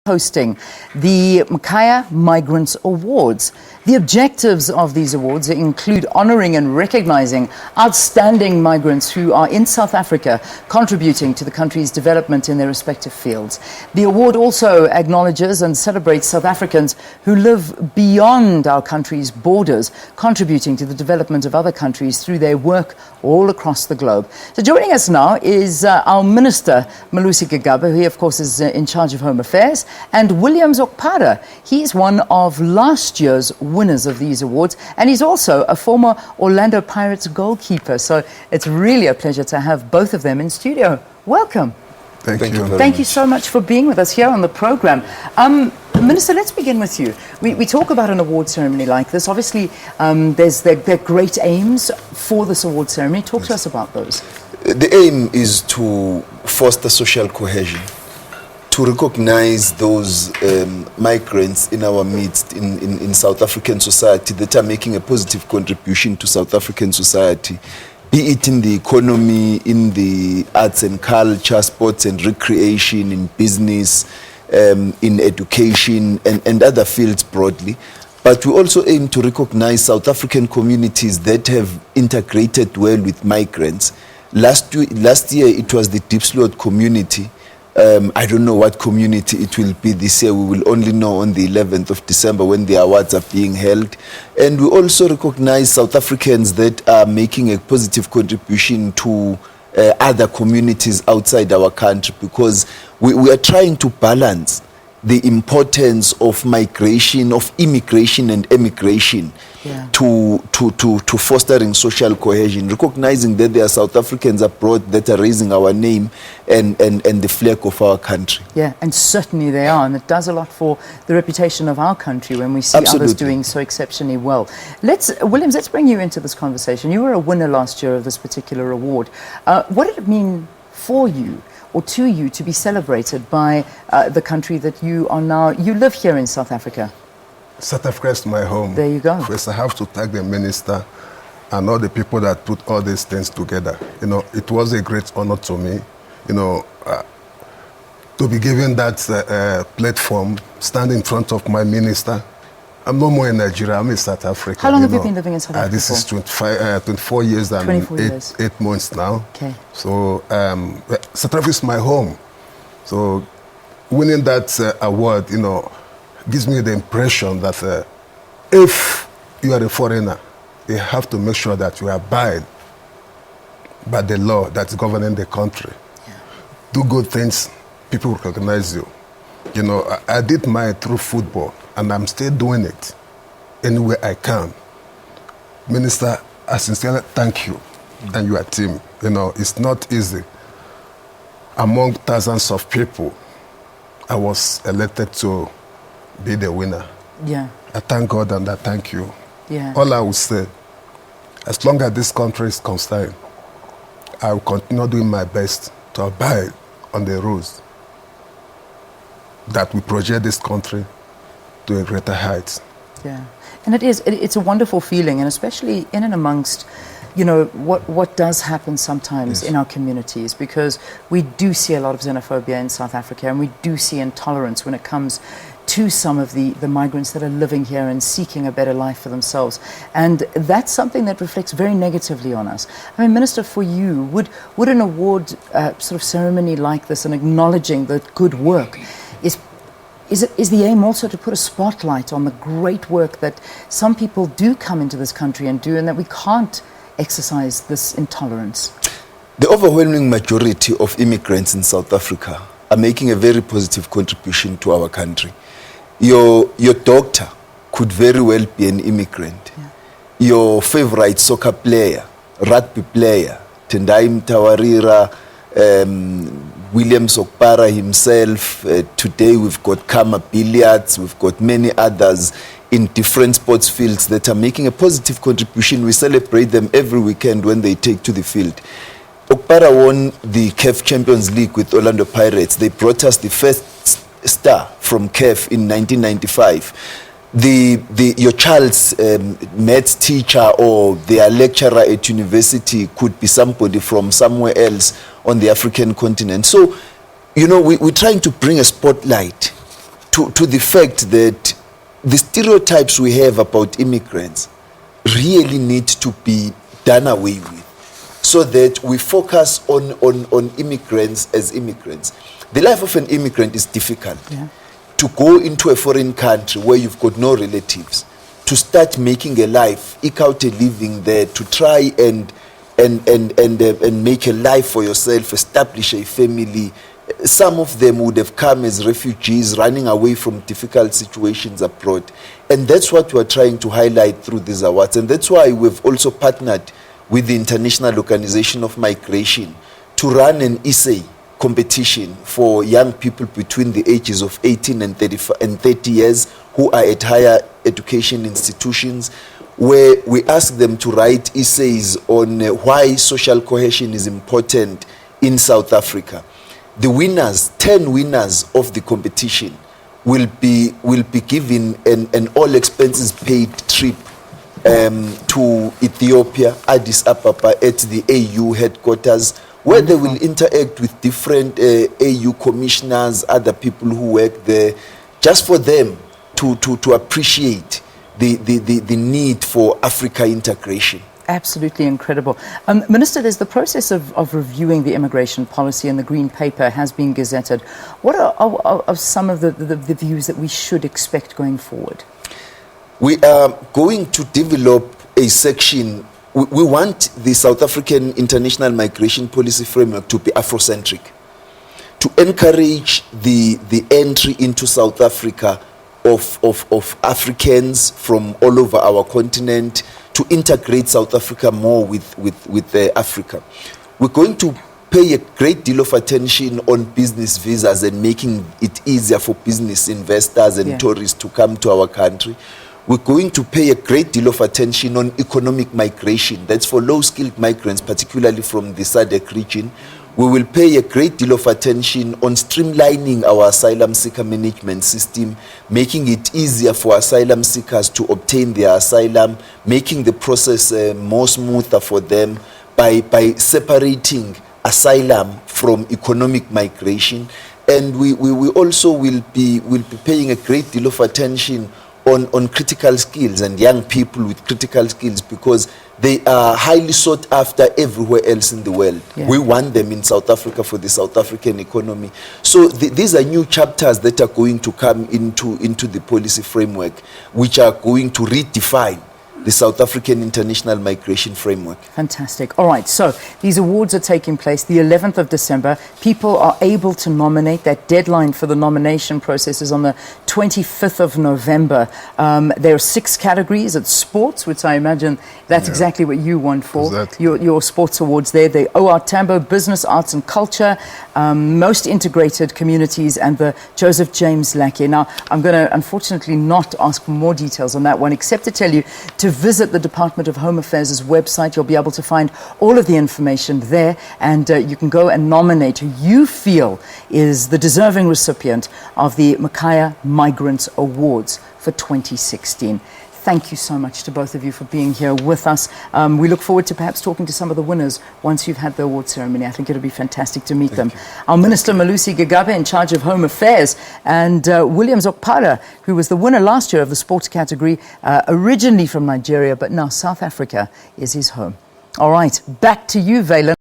hosting the Mkhaya Migrants Awards. The objectives of these awards include honoring and recognizing outstanding migrants who are in South Africa, contributing to the country's development in their respective fields. The award also acknowledges and celebrates South Africans who live beyond our country's borders, contributing to the development of other countries through their work all across the globe. So joining us now is our Minister, Malusi Gigaba, who of course is in charge of Home Affairs, and William Okpara. He's one of last year's winners of these awards, and he's also a former Orlando Pirates goalkeeper. So it's really a pleasure to have both of them in studio. Welcome. Thank you very much. Thank you so much for being with us here on the program. Minister, let's begin with you. We talk about an award ceremony like this. Obviously, there are great aims for this award ceremony. Talk to us about those. The aim is to foster social cohesion, to recognize those migrants in our midst in South African society that are making a positive contribution to South African society, be it in the economy, in the arts and culture, sports and recreation, in business, in education and other fields broadly. But we also aim to recognize South African communities that have integrated well with migrants. Last year it was the Diepsloot community. I don't know what community it will be this year. We will only know on the 11th of December when the awards are being held. And we also recognize South Africans that are making a positive contribution to other communities outside our country, because we are trying to balance the importance of migration, of immigration and emigration, to fostering social cohesion, recognizing that there are South Africans abroad that are raising our name and the flag of our country. Yeah, and certainly they are, and it does a lot for the reputation of our country when we see others doing so exceptionally well. Williams, let's bring you into this conversation. You were a winner last year of this particular award. What did it mean for you or to you to be celebrated by the country that you are now? You live here in South Africa. South Africa is my home. There you go. First, I have to thank the minister and all the people that put all these things together. You know, it was a great honor to me, you know, to be given that platform, stand in front of my minister. I'm no more in Nigeria, I'm in South Africa. How long have you been living in South Africa? This is 24 years and 8 months now. Okay. So South Africa is my home. So winning that award, you know, gives me the impression that if you are a foreigner, you have to make sure that you abide by the law that's governing the country. Yeah. Do good things, people recognize you. You know, I did mine through football, and I'm still doing it anywhere I can. Minister, I sincerely thank you and your team. You know, it's not easy. Among thousands of people, I was elected to be the winner. Yeah. I thank God and I thank you. Yeah. All I will say, as long as this country is concerned, I will continue doing my best to abide on the rules that we project this country to a greater height. Yeah, and it's a wonderful feeling, and especially in and amongst, you know, what does happen sometimes in our communities, because we do see a lot of xenophobia in South Africa, and we do see intolerance when it comes to some of the migrants that are living here and seeking a better life for themselves. And that's something that reflects very negatively on us. I mean, Minister, for you, would an award sort of ceremony like this, and acknowledging the good work, is the aim also to put a spotlight on the great work that some people do come into this country and do, and that we can't exercise this intolerance? The overwhelming majority of immigrants in South Africa are making a very positive contribution to our country. Your doctor could very well be an immigrant. Yeah. Your favorite soccer player, rugby player, Tendai Mtawarira, William Okpara himself. Today we've got Kama Billiards, we've got many others in different sports fields that are making a positive contribution. We celebrate them every weekend when they take to the field. Okpara won the CAF Champions League with Orlando Pirates. They brought us the first star from CAF in 1995. Your child's maths teacher or their lecturer at university could be somebody from somewhere else on the African continent. So, you know, we're trying to bring a spotlight to the fact that the stereotypes we have about immigrants really need to be done away with, so that we focus on immigrants as immigrants. The life of an immigrant is difficult. Yeah. To go into a foreign country where you've got no relatives, to start making a life, eke out a living there, to try and make a life for yourself, establish a family. Some of them would have come as refugees, running away from difficult situations abroad. And that's what we are trying to highlight through these awards. And that's why we've also partnered with the International Organization of Migration to run an essay competition for young people between the ages of 18 and 30 years who are at higher education institutions, where we ask them to write essays on why social cohesion is important in South Africa. The winners, 10 winners of the competition, will be given an all expenses paid trip to Ethiopia, Addis Ababa, at the AU headquarters, where they will interact with different AU commissioners, other people who work there, just for them to appreciate the need for Africa integration. Absolutely incredible. Minister, there's the process of reviewing the immigration policy, and the Green Paper has been gazetted. What are some of the views that we should expect going forward? We are going to develop a section. We want the South African international migration policy framework to be Afrocentric, to encourage the entry into South Africa of Africans from all over our continent, to integrate South Africa more with Africa. We're going to pay a great deal of attention on business visas and making it easier for business investors and tourists to come to our country. We're going to pay a great deal of attention on economic migration. That's for low-skilled migrants, particularly from the SADC region. We will pay a great deal of attention on streamlining our asylum seeker management system, making it easier for asylum seekers to obtain their asylum, making the process more smoother for them by separating asylum from economic migration. And we also will be paying a great deal of attention on critical skills and young people with critical skills, because they are highly sought after everywhere else in the world. Yeah. We want them in South Africa for the South African economy. So these are new chapters that are going to come into the policy framework, which are going to redefine the South African international migration framework. Fantastic. All right, so these awards are taking place the 11th of December. People are able to nominate. That deadline for the nomination process is on the 25th of November. There are 6 categories. It's sports, which I imagine that's exactly what you want for. Exactly. Your sports awards there. The OR Tambo, business, arts and culture, most integrated communities, and the Joseph James Lackey. Now, I'm going to unfortunately not ask for more details on that one, except to tell you to visit the Department of Home Affairs' website. You'll be able to find all of the information there, and you can go and nominate who you feel is the deserving recipient of the Mkhaya Migrants Awards for 2016. Thank you so much to both of you for being here with us. We look forward to perhaps talking to some of the winners once you've had the award ceremony. I think it'll be fantastic to meet them. Our Minister Malusi Gigaba, in charge of Home Affairs, and William Okpara, who was the winner last year of the sports category, originally from Nigeria, but now South Africa is his home. All right, back to you, Valen.